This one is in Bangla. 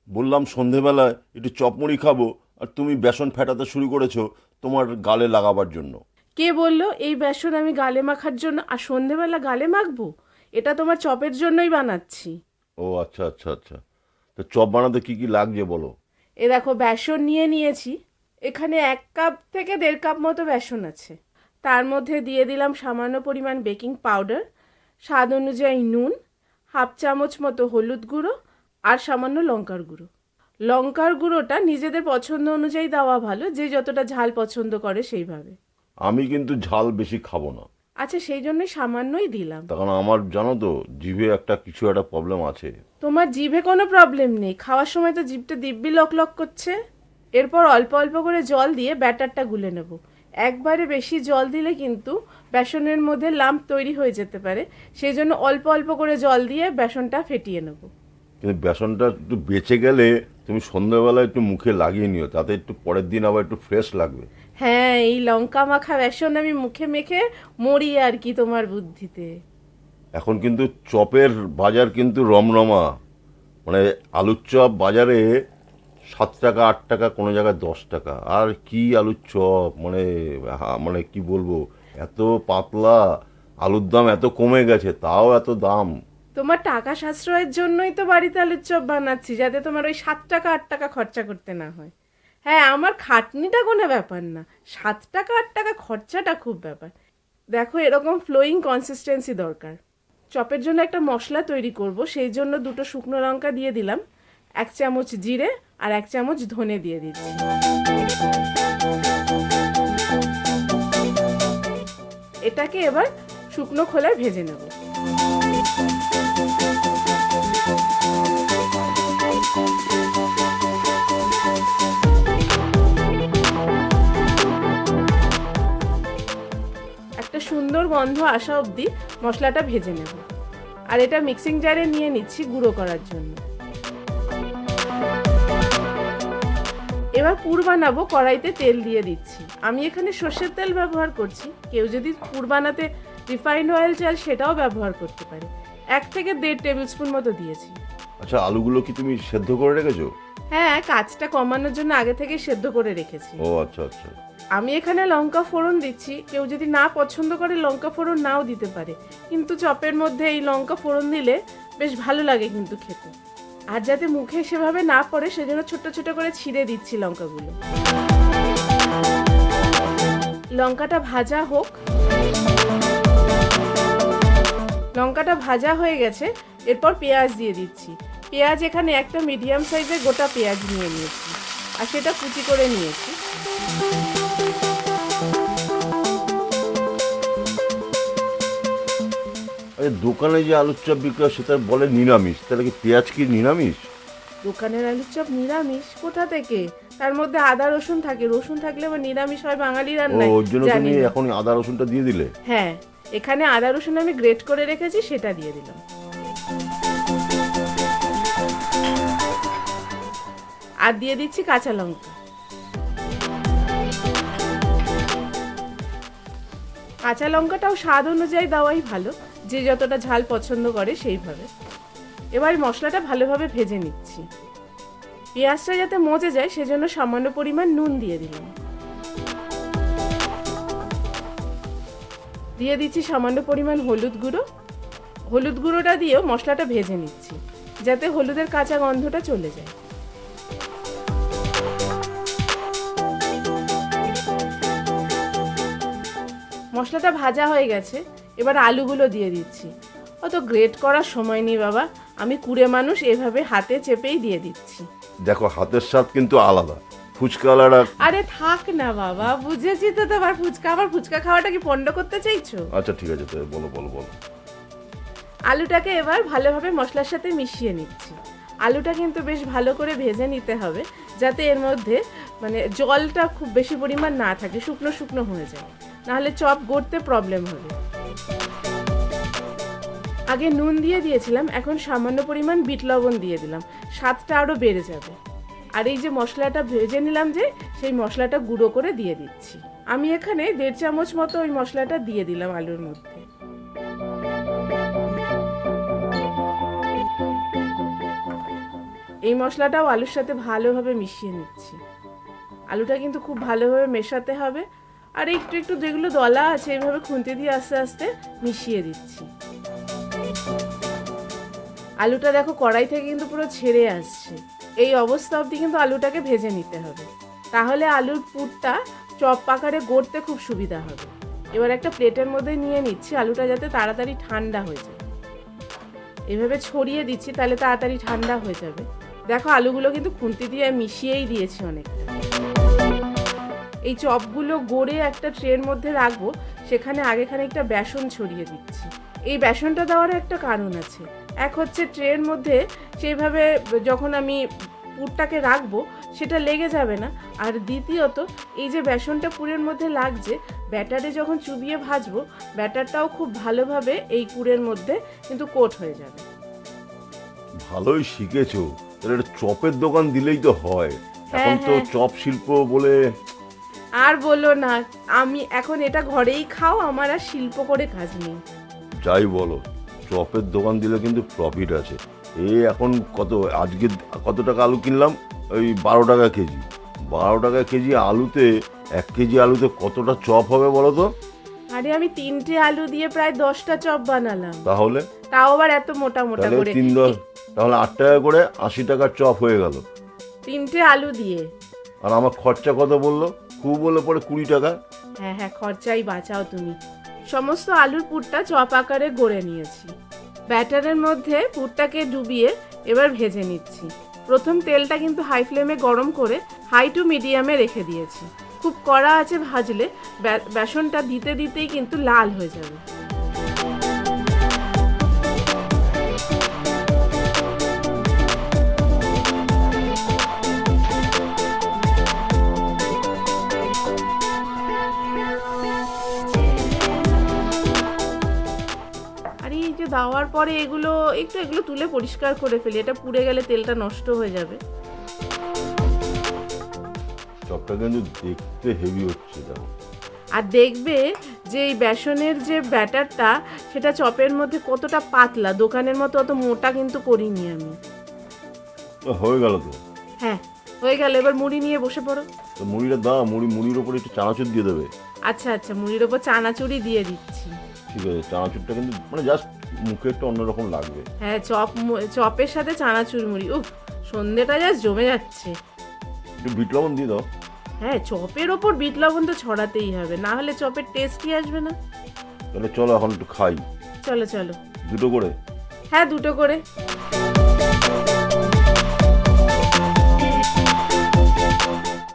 বললাম সন্ধেবেলায় একটু চপমুড়ি খাবো, আর তুমি বেসন ফেটাতে শুরু করেছো তোমার গালে লাগাবার জন্য। কে বললো এই বেসন আমি গালে মাখার জন্য আর সন্ধেবেলা গালে মাখবো? এটা তোমার চপের জন্যই বানাচ্ছি। ও আচ্ছা আচ্ছা আচ্ছা। তো চপ বানাতে কি কি লাগছে বলো। এ দেখো বেসন নিয়ে নিয়েছি। এখানে 1 কাপ থেকে 1.5 কাপ মতো বেসন আছে। তার মধ্যে দিয়ে দিলাম সামান্য পরিমাণ বেকিং পাউডার, স্বাদ অনুযায়ী নুন, 1/2 চামচ মতো হলুদ গুঁড়ো আর সামান্য লঙ্কার গুঁড়ো। লঙ্কার গুঁড়োটা নিজেদের পছন্দ অনুযায়ী দেওয়া ভালো, যে যতটা ঝাল পছন্দ করে সেইভাবে। আমি কিন্তু ঝাল বেশি খাবো না। আচ্ছা, সেই জন্যই সামান্যই দিলাম। তখন আমার জানো তো জিভে একটা কিছু একটা প্রবলেম আছে। তোমার জিভে কোনো প্রবলেম নেই, খাওয়ার সময় তো জিভটা দিব্যি লক লক করছে। এরপর অল্প অল্প করে জল দিয়ে ব্যাটারটা গুলে নেব। একবারে বেশি জল দিলে কিন্তু বেসনের মধ্যে লাম্প তৈরি হয়ে যেতে পারে, সেই জন্য অল্প অল্প করে জল দিয়ে বেসনটা ফেটিয়ে নেব। কিন্তু বেসনটা একটু বেঁচে গেলে তুমি সন্ধ্যাবেলা একটু মুখে লাগিয়ে নিও, তাতে একটু পরের দিন আবার একটু ফ্রেশ লাগবে। হ্যাঁ, এই লঙ্কা মাখা বেসন আমি মুখে মেখে মরি আর কি তোমার বুদ্ধিতে। এখন কিন্তু চপের বাজার কিন্তু রমরমা। মানে আলুর চপ বাজারে 7 টাকা 8 টাকা, কোনো জায়গায় 10 টাকা। আর কি আলুর চপ, মানে মানে কি বলবো, এত পাতলা। আলুর দাম এত কমে গেছে, তাও এত দাম। তোমার টাকা সাশ্রয়ের জন্যই তো বাড়িতে আলুর চপ বানাচ্ছি, যাতে তোমার ওই 7 টাকা 8 টাকা খরচা করতে না হয়। হ্যাঁ, আমার খাটনিটা কোনো ব্যাপার না, 7 টাকা 8 টাকা খরচাটা খুব ব্যাপার। দেখো, এরকম ফ্লোয়িং কনসিস্টেন্সি দরকার। চপের জন্য একটা মশলা তৈরি করব, সেই জন্য 2টো শুকনো লঙ্কা দিয়ে দিলাম, 1 চামচ জিরে আর 1 চামচ ধনে দিয়ে দিচ্ছি। এটাকে এবার শুকনো খোলায় ভেজে নেব। একটা সুন্দর গন্ধ আসা অবধি মশলাটা ভেজে নেব। আর এটা মিক্সিং জারে নিয়ে নিচ্ছি গুঁড়ো করার জন্য। এবার পুর বানাবো, কড়াইতে তেল দিয়ে দিচ্ছি। আমি এখানে সর্ষের তেল ব্যবহার করছি, কেউ যদি পুর বানাতে রিফাইন্ড অয়েল চাল সেটাও ব্যবহার করতে পারে। 1 থেকে 1.5 টেবিল স্পুন মতো দিয়েছি। আচ্ছা, আলুগুলো কি তুমি সেদ্ধ করে রেখেছো? হ্যাঁ, কাঁচটা কমানোর জন্য আগে থেকে সেদ্ধ করে রেখেছি। ও আচ্ছা আচ্ছা। আমি এখানে লঙ্কা ফোড়ন দিচ্ছি, কেউ যদি না পছন্দ করে লঙ্কা ফোড়ন নাও দিতে পারে, কিন্তু চপের মধ্যে এই লঙ্কা ফোড়ন দিলে বেশ ভালো লাগে কিন্তু খেতে। আর যাতে মুখে সেভাবে না পড়ে সেজন্য ছোট ছোট করে ছিঁড়ে দিচ্ছি লঙ্কাগুলো। লঙ্কাটা ভাজা হোক। লঙ্কাটা ভাজা হয়ে গেছে, এরপর পেঁয়াজ দিয়ে দিচ্ছি। পেঁয়াজ এখানে একটা মিডিয়াম সাইজের গোটা পেঁয়াজ নিয়ে নিয়েছি, আর সেটা কুচি করে নিয়েছি। আরে দোকানে যে আলুর চপ বিক্রি হয় সেটা বলে নিরামিষ, তাহলে কি পেঁয়াজ কি নিরামিষ? দোকানের আলুর চপ নিরামিষ কোথা থেকে? তার মধ্যে আদা রসুন থাকে, রসুন থাকলে আবার নিরামিষ হয় বাঙালি ও, রান্নায়? ওর জন্য জানি তুমি না। এখন আদা রসুনটা দিয়ে দিলে? হ্যাঁ, এখানে আদা রসুন আমি গ্রেট করে রেখেছি, সেটা দিয়ে দিলাম। আর দিয়ে দিচ্ছি কাঁচা লঙ্কা। কাঁচা লঙ্কাটাও স্বাদ অনুযায়ী দেওয়াই ভালো, যে যতটা ঝাল পছন্দ করে সেইভাবে। এবার মশলাটা ভালোভাবে ভেজে নিচ্ছি। পেঁয়াজটা যাতে মজে যায় সেজন্য সামান্য পরিমাণ নুন দিয়ে দিলাম। দিয়ে দিচ্ছি সামান্য পরিমাণ হলুদ গুঁড়ো। হলুদ গুঁড়োটা দিয়েও মশলাটা ভেজে নিচ্ছি, যাতে হলুদের কাঁচা গন্ধটা চলে যায়। মশলাটা ভাজা হয়ে গেছে, এবার আলুগুলো দিয়ে দিচ্ছি। অত গ্রেট করার সময় নেই বাবা, আমি কুড়ে মানুষ, এভাবে হাতে চেপেই দিয়ে দিচ্ছি। দেখো, হাতের স্বাদ কিন্তু আলাদা। ফুচকাওয়ালারা। আরে থাক না বাবা, বুঝেছি তো তোমার ফুচকা। আবার ফুচকা খাওয়াটা কি পণ্ড করতে চাইছো? আচ্ছা ঠিক আছে, তাই বলো বলো বলো। আলুটাকে এবার ভালোভাবে মশলার সাথে মিশিয়ে নিচ্ছি। আলুটা কিন্তু বেশ ভালো করে ভেজে নিতে হবে, যাতে এর মধ্যে মানে জলটা খুব বেশি পরিমাণ না থাকে, শুকনো শুকনো হয়ে যায়, নাহলে চপ গড়তে প্রবলেম হবে। আগে নুন দিয়ে দিয়েছিলাম, এখন সামান্য পরিমাণ বিট লবণ দিয়ে দিলাম, স্বাদটা আরও বেড়ে যাবে। আর এই যে মশলাটা ভেজে নিলাম, যে সেই মশলাটা গুঁড়ো করে দিয়ে দিচ্ছি। আমি এখানে 1.5 চামচ মতো ওই মশলাটা দিয়ে দিলাম আলুর মধ্যে। এই মশলাটাও আলুর সাথে ভালোভাবে মিশিয়ে নিচ্ছি। আলুটা কিন্তু খুব ভালোভাবে মেশাতে হবে, আর একটু একটু যেগুলো দলা আছে এইভাবে খুন্তি দিয়ে আস্তে আস্তে মিশিয়ে দিচ্ছি। আলুটা দেখো কড়াই থেকে কিন্তু পুরো ছেড়ে আসছে। এই অবস্থা অবধি কিন্তু আলুটাকে ভেজে নিতে হবে, তাহলে আলুর পুরটা চপ আকারে গড়তে খুব সুবিধা হবে। এবার একটা প্লেটের মধ্যে নিয়ে নিচ্ছি, আলুটা যাতে তাড়াতাড়ি ঠান্ডা হয়ে যায়। এভাবে ছড়িয়ে দিচ্ছি, তাহলে তাড়াতাড়ি ঠান্ডা হয়ে যাবে। দেখো আলুগুলো কিন্তু খুন্তি দিয়ে মিশিয়েই দিয়েছি অনেকটা। এই চপগুলো গড়ে একটা ট্রের মধ্যে রাখবো, সেখানে আগে খানিকটা বেসন ছড়িয়ে দিচ্ছি। এই বেসনটা দেওয়ার একটা কারণ আছে। এক হচ্ছে ট্রের মধ্যে সেইভাবে যখন আমি পুরটাকে রাখবো সেটা লেগে যাবে না, আর দ্বিতীয়ত এই যে বেসনটা পুরের মধ্যে লাগছে, ব্যাটারে যখন চুবিয়ে ভাজবো ব্যাটারটাও খুব ভালোভাবে এই পুরের মধ্যে কিন্তু কোট হয়ে যাবে। ভালোই শিখেছো, তাহলে একটা চপের দোকান দিলেই তো হয়। এখন তো চপ শিল্প বলে আর বলো না, আমি এখন এটা ঘরেই খাও, আমার আর শিল্প করে কাজ নেই। যাই বলো, চপের দোকান দিলে কিন্তু প্রফিট আছে। এই এখন আজকে কত টাকা আলু কিনলাম? ওই 12 টাকা কেজি। 12 টাকা কেজি আলুতে 1 কেজি আলুতে কতটা চপ হবে বলো তো? আরে আমি 3টে আলু দিয়ে প্রায় 10টা চপ বানালাম। তাহলে তাও আবার এত মোটা মোটা করে। তাহলে 8 টাকা করে 80 টাকার চপ হয়ে গেল 3টে আলু দিয়ে। আর আমার খরচা কত বললো? খুব বলে পড়ে 20 টাকা। হ্যাঁ হ্যাঁ, খরচাই বাঁচাও তুমি। সমস্ত আলুর পুরটা চপ আকারে গড়ে নিয়েছি। ব্যাটারের মধ্যে পুরটাকে ডুবিয়ে এবার ভেজে নিচ্ছি। প্রথম তেলটা কিন্তু হাই ফ্লেমে গরম করে হাই টু মিডিয়ামে রেখে দিয়েছি। খুব কড়া আছে ভাজলে বেসনটা দিতে দিতেই কিন্তু লাল হয়ে যাবে। দেওয়ার পরে এগুলো তুলে পরিষ্কার করে ফেলি, এটা পুড়ে গেলে তেলটা নষ্ট হয়ে যাবে। চপটা কিন্তু দেখতে হেভি হচ্ছে দেখো। আর দেখবে যে এই বেসনের যে ব্যাটারটা সেটা চপের মধ্যে কতটা পাতলা, দোকানের মতো অত মোটা কিন্তু করিনি আমি। হয়ে গেল তো? হ্যাঁ হয়ে গেল, এবার মুড়ি নিয়ে বসে পড়ো। তো মুড়িটা দাও, মুড়ির উপরে একটু চানাচুর দিয়ে দেবে। আচ্ছা আচ্ছা, মুড়ির উপর চানাচুরি দিয়ে দিচ্ছি। ঠিক আছে, চানাচুরটা কিন্তু জাস্ট মুখে একটু অন্যরকম লাগবে। হ্যাঁ, চপের সাথে চানাচুর মুড়ি, উফ, সন্ধ্যেটা জাস্ট জমে যাচ্ছে। একটু বিট লবণ দিয়ে দাও। হ্যাঁ, চপের ওপর বিট লবণ তো ছড়াতেই হবে, না হলে চপের টেস্টই আসবে না। তাহলে চলো এখন একটু খাই। চলো চলো। 2টো করে? হ্যাঁ 2টো করে।